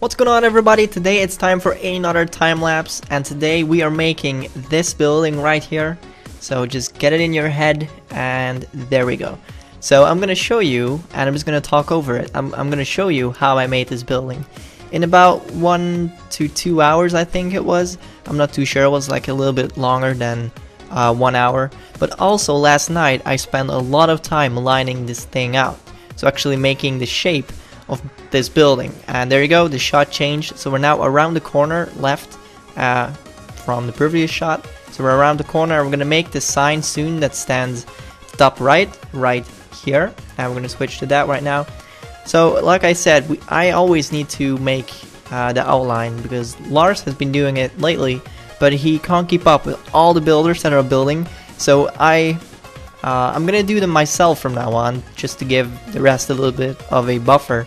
What's going on, everybody? Today it's time for another time lapse, and today we are making this building right here. So just get it in your head, and there we go. So I'm gonna show you, and I'm just gonna talk over it. I'm gonna show you how I made this building in about 1 to 2 hours, I think it was. I'm not too sure. It was like a little bit longer than 1 hour. But also last night I spent a lot of time lining this thing out, so actually making the shape of this building. And there you go, the shot changed, so we're now around the corner left from the previous shot. So we're around the corner. We're gonna make the sign soon that stands top right here, and we're gonna switch to that right now. So like I said, I always need to make the outline because Lars has been doing it lately, but he can't keep up with all the builders that are building. So I'm gonna do them myself from now on, just to give the rest a little bit of a buffer.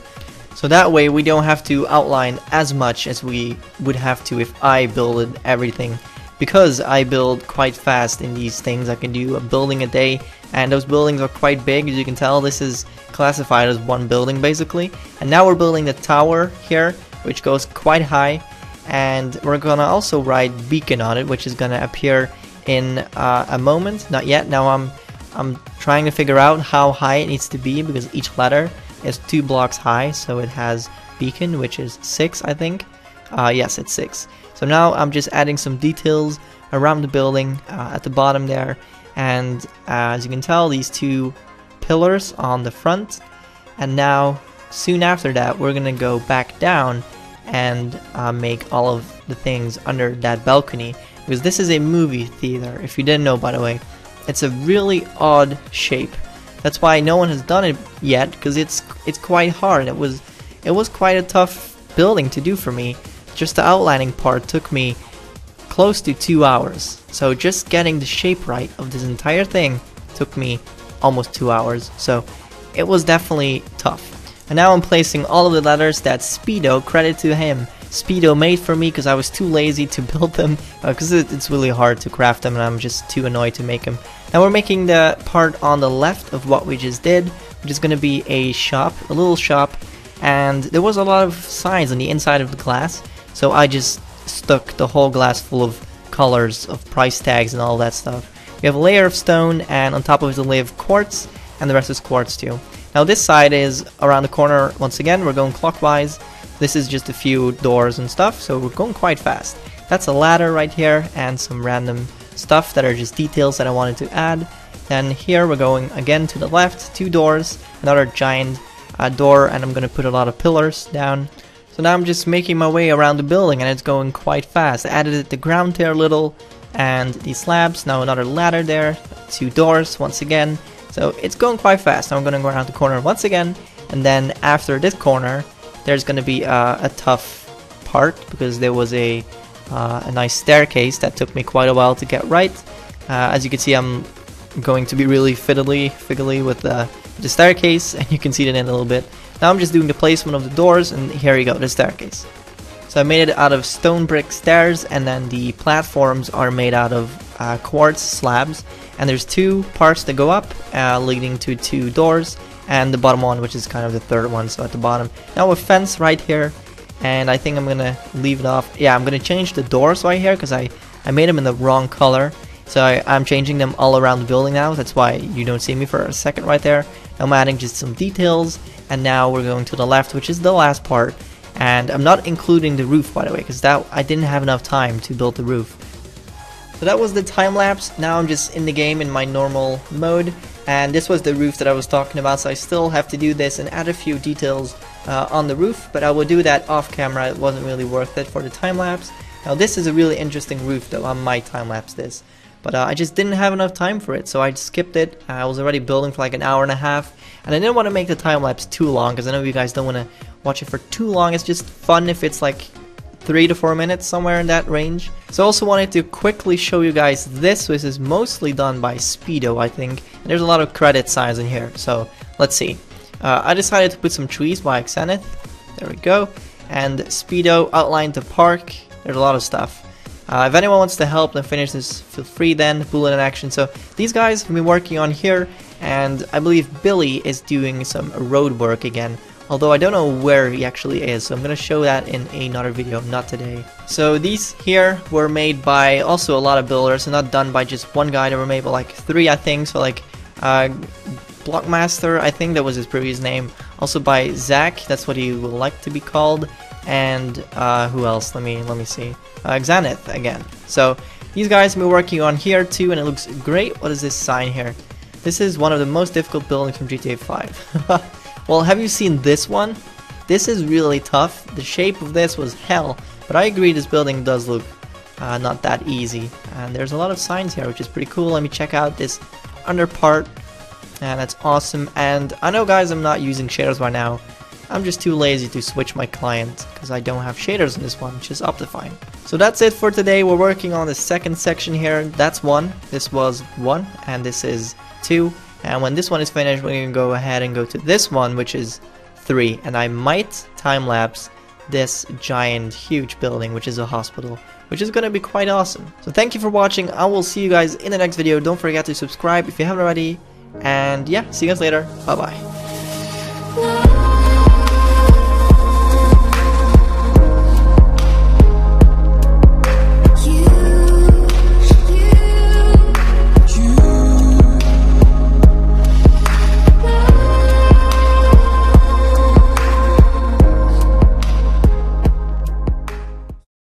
So that way we don't have to outline as much as we would have to if I builded everything. Because I build quite fast in these things, I can do a building a day, and those buildings are quite big. As you can tell, this is classified as one building basically. And now we're building the tower here, which goes quite high, and we're gonna also write beacon on it, which is gonna appear in a moment. Not yet. Now I'm trying to figure out how high it needs to be, because each letter is 2 blocks high. So it has beacon, which is 6, I think. Yes, it's 6. So now I'm just adding some details around the building at the bottom there, and as you can tell, these 2 pillars on the front. And now soon after that we're gonna go back down and make all of the things under that balcony, because this is a movie theater, if you didn't know, by the way. It's a really odd shape. That's why no one has done it yet, because it's quite hard. It was quite a tough building to do for me. Just the outlining part took me close to 2 hours. So just getting the shape right of this entire thing took me almost 2 hours. So it was definitely tough. And now I'm placing all of the letters that Speedo, credit to him, Speedo made for me, because I was too lazy to build them, because it's really hard to craft them and I'm just too annoyed to make them. Now we're making the part on the left of what we just did, which is going to be a shop, a little shop, and there was a lot of signs on the inside of the glass, so I just stuck the whole glass full of colors, of price tags and all that stuff. We have a layer of stone, and on top of it a layer of quartz, and the rest is quartz too. Now this side is around the corner. Once again, we're going clockwise. This is just a few doors and stuff, so we're going quite fast. That's a ladder right here, and some random stuff that are just details that I wanted to add. Then here we're going again to the left, 2 doors, another giant door, and I'm gonna put a lot of pillars down. So now I'm just making my way around the building, and it's going quite fast. I added the ground there a little, and these slabs. Now another ladder there, 2 doors once again. So it's going quite fast. Now I'm gonna go around the corner once again, and then after this corner there's gonna be a tough part, because there was a nice staircase that took me quite a while to get right. As you can see, I'm going to be really fiddly with the staircase, and you can see it in a little bit. Now I'm just doing the placement of the doors, and here you go, the staircase. So I made it out of stone brick stairs, and then the platforms are made out of quartz slabs, and there's 2 parts that go up, leading to 2 doors, and the bottom one, which is kind of the third one, so at the bottom. Now a fence right here, and I think I'm gonna leave it off. Yeah, I'm gonna change the doors right here, because I made them in the wrong color. So I'm changing them all around the building now. That's why you don't see me for a second right there. I'm adding just some details, and now we're going to the left, which is the last part. And I'm not including the roof, by the way, because I didn't have enough time to build the roof. So that was the time lapse. Now I'm just in the game in my normal mode, and this was the roof that I was talking about. So I still have to do this and add a few details on the roof, but I will do that off camera. It wasn't really worth it for the time lapse. Now this is a really interesting roof, though. I might time lapse this, but I just didn't have enough time for it, so I skipped it. I was already building for like an hour and a half, and I didn't want to make the time lapse too long, because I know you guys don't want to watch it for too long. It's just fun if it's like 3 to 4 minutes, somewhere in that range. So I also wanted to quickly show you guys this, which is mostly done by Speedo, I think, and there's a lot of credit signs in here. So let's see. I decided to put some trees by Xenith. There we go. And Speedo outlined the park. There's a lot of stuff. If anyone wants to help and finish this, feel free then. Bullet in action. So these guys have been working on here, and I believe Billy is doing some road work again, although I don't know where he actually is, so I'm gonna show that in another video, not today. So these here were made by also a lot of builders, and not done by just one guy. They were made by like 3, I think. So like Blockmaster, I think that was his previous name. Also by Zach, that's what he would like to be called. And who else? Let me see. Xaneth again. So these guys have been working on here too, and it looks great. What is this sign here? This is one of the most difficult buildings from GTA 5. Well, have you seen this one? This is really tough. The shape of this was hell, but I agree this building does look not that easy. And there's a lot of signs here, which is pretty cool. Let me check out this under part, and that's awesome. And I know, guys, I'm not using shaders right now. I'm just too lazy to switch my client because I don't have shaders in this one, which is Optifine. So that's it for today. We're working on the second section here. That's 1. This was 1, and this is 2. And when this one is finished, we're going to go ahead and go to this one, which is 3. And I might time-lapse this giant, huge building, which is a hospital, which is going to be quite awesome. So thank you for watching. I will see you guys in the next video. Don't forget to subscribe if you haven't already. And yeah, see you guys later. Bye-bye.